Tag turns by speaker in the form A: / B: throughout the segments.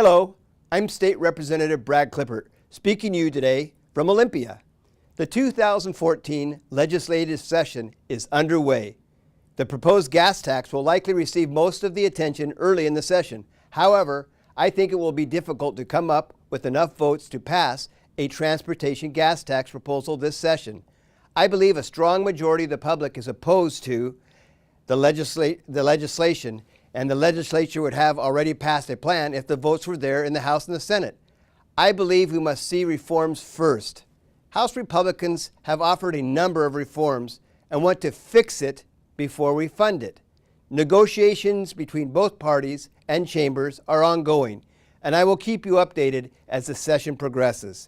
A: Hello, I'm State Representative Brad Klippert, speaking to you today from Olympia. The 2014 legislative session is underway. The proposed gas tax will likely receive most of the attention early in the session. However, I think it will be difficult to come up with enough votes to pass a transportation gas tax proposal this session. I believe a strong majority of the public is opposed to the legislation, and the legislature would have already passed a plan if the votes were there in the House and the Senate. I believe we must see reforms first. House Republicans have offered a number of reforms and want to fix it before we fund it. Negotiations between both parties and chambers are ongoing, and I will keep you updated as the session progresses.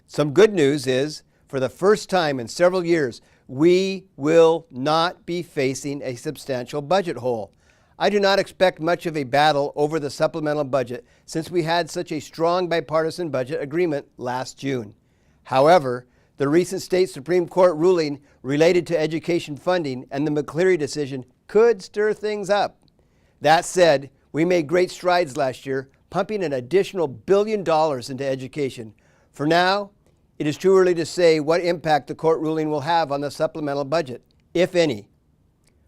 A: Some good news is, for the first time in several years, we will not be facing a substantial budget hole. I do not expect much of a battle over the supplemental budget since we had such a strong bipartisan budget agreement last June. However, the recent state Supreme Court ruling related to education funding and the McCleary decision could stir things up. That said, we made great strides last year, pumping an additional $1 billion into education. For now, it is too early to say what impact the court ruling will have on the supplemental budget, if any.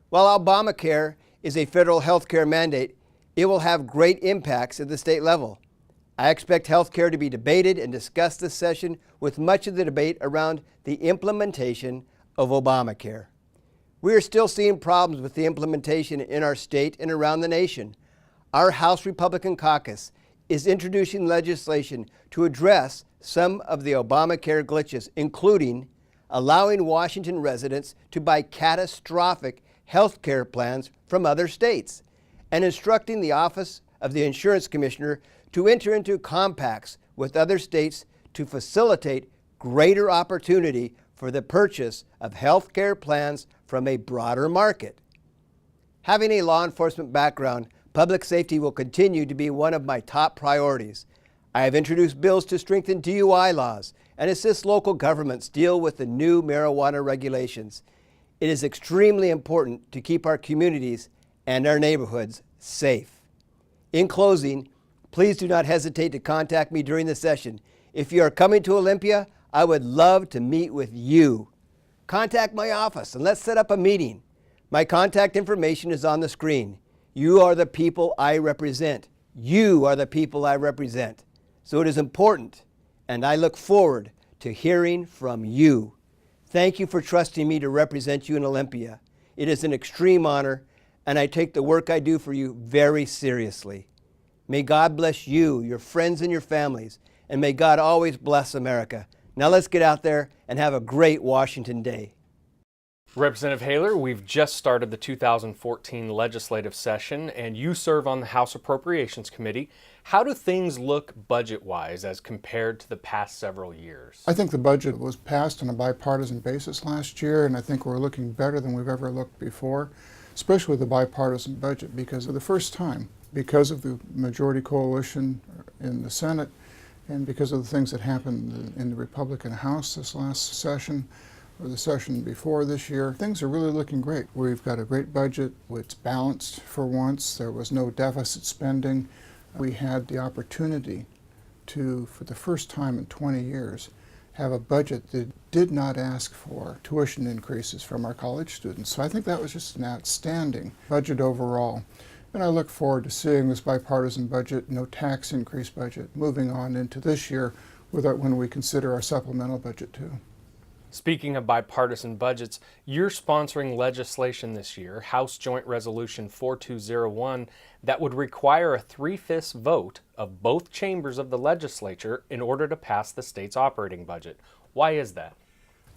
A: While Obamacare is a federal health care mandate, it will have great impacts at the state level. I expect health care to be debated and discussed this session, with much of the debate around the implementation of Obamacare. We are still seeing problems with the implementation in our state and around the nation. Our House Republican caucus is introducing legislation to address some of the Obamacare glitches, including allowing Washington residents to buy catastrophic health care plans from other states, and instructing the Office of the Insurance Commissioner to enter into compacts with other states to facilitate greater opportunity for the purchase of health care plans from a broader market. Having a law enforcement background, public safety will continue to be one of my top priorities. I have introduced bills to strengthen DUI laws and assist local governments deal with the new marijuana regulations. It is extremely important to keep our communities and our neighborhoods safe. In closing, please do not hesitate to contact me during the session. If you are coming to Olympia, I would love to meet with you. Contact my office and let's set up a meeting. My contact information is on the screen. You are the people I represent. You are the people I represent. So it is important, and I look forward to hearing from you. Thank you for trusting me to represent you in Olympia. It is an extreme honor, and I take the work I do for you very seriously. May God bless you, your friends, and your families, and may God always bless America. Now let's get out there and have a great Washington Day.
B: Representative Haler, we've just started the 2014 legislative session, and you serve on the House Appropriations Committee. How do things look budget-wise as compared to the past several years?
C: I think the budget was passed on a bipartisan basis last year, and I think we're looking better than we've ever looked before, especially with the bipartisan budget, because for the first time, because of the majority coalition in the Senate, and because of the things that happened in the Republican House this last session, or the session before this year, things are really looking great. We've got a great budget. It's balanced for once. There was no deficit spending. We had the opportunity to, for the first time in 20 years, have a budget that did not ask for tuition increases from our college students. So I think that was just an outstanding budget overall. And I look forward to seeing this bipartisan budget, no tax increase budget, moving on into this year when we consider our supplemental budget too.
B: Speaking of bipartisan budgets, you're sponsoring legislation this year, House Joint Resolution 4201, that would require a 3/5 vote of both chambers of the legislature in order to pass the state's operating budget. Why is that?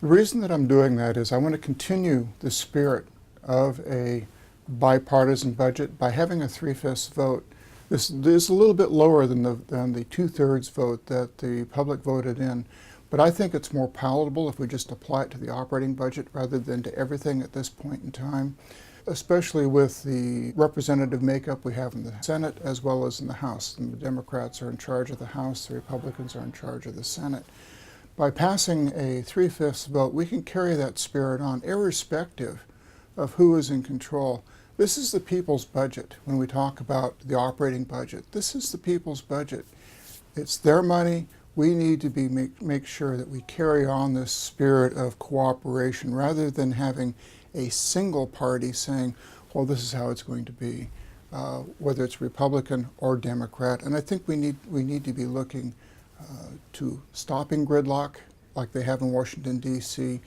C: The reason that I'm doing that is I want to continue the spirit of a bipartisan budget by having a 3/5 vote. This is a little bit lower than the 2/3 vote that the public voted in. But I think it's more palatable if we just apply it to the operating budget rather than to everything at this point in time, especially with the representative makeup we have in the Senate as well as in the House. And the Democrats are in charge of the House, the Republicans are in charge of the Senate. By passing a 3/5 vote, we can carry that spirit on irrespective of who is in control. This is the people's budget. When we talk about the operating budget, this is the people's budget. It's their money. We need to make sure that we carry on this spirit of cooperation rather than having a single party saying, well, this is how it's going to be, whether it's Republican or Democrat. And I think we need to be looking to stopping gridlock like they have in Washington, D.C.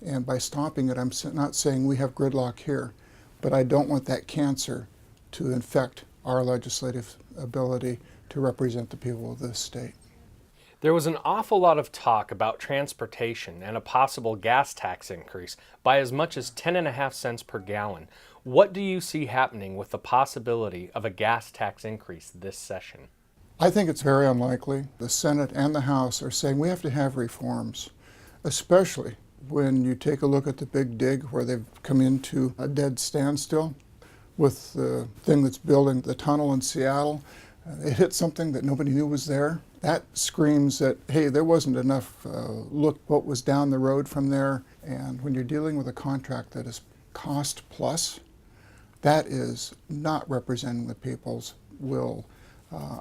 C: And by stopping it, I'm not saying we have gridlock here, but I don't want that cancer to infect our legislative ability to represent the people of this state.
B: There was an awful lot of talk about transportation and a possible gas tax increase by as much as 10.5 cents per gallon. What do you see happening with the possibility of a gas tax increase this session?
C: I think it's very unlikely. The Senate and the House are saying we have to have reforms, especially when you take a look at the big dig where they've come into a dead standstill with the thing that's building the tunnel in Seattle. It hit something that nobody knew was there. That screams that, hey, there wasn't enough look what was down the road from there. And when you're dealing with a contract that is cost plus, that is not representing the people's will.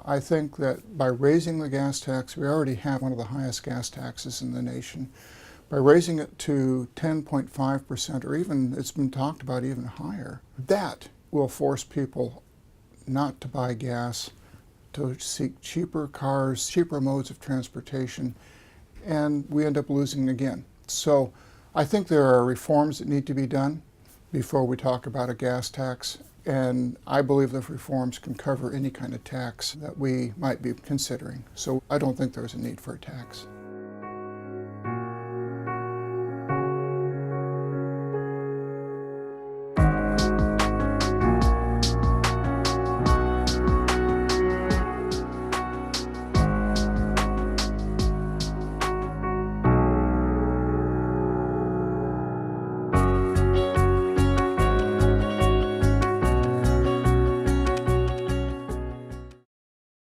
C: I think that by raising the gas tax, we already have one of the highest gas taxes in the nation. By raising it to 10.5%, or even, it's been talked about even higher, that will force people not to buy gas, to seek cheaper cars, cheaper modes of transportation, and we end up losing again. So I think there are reforms that need to be done before we talk about a gas tax, and I believe those reforms can cover any kind of tax that we might be considering. So I don't think there's a need for a tax.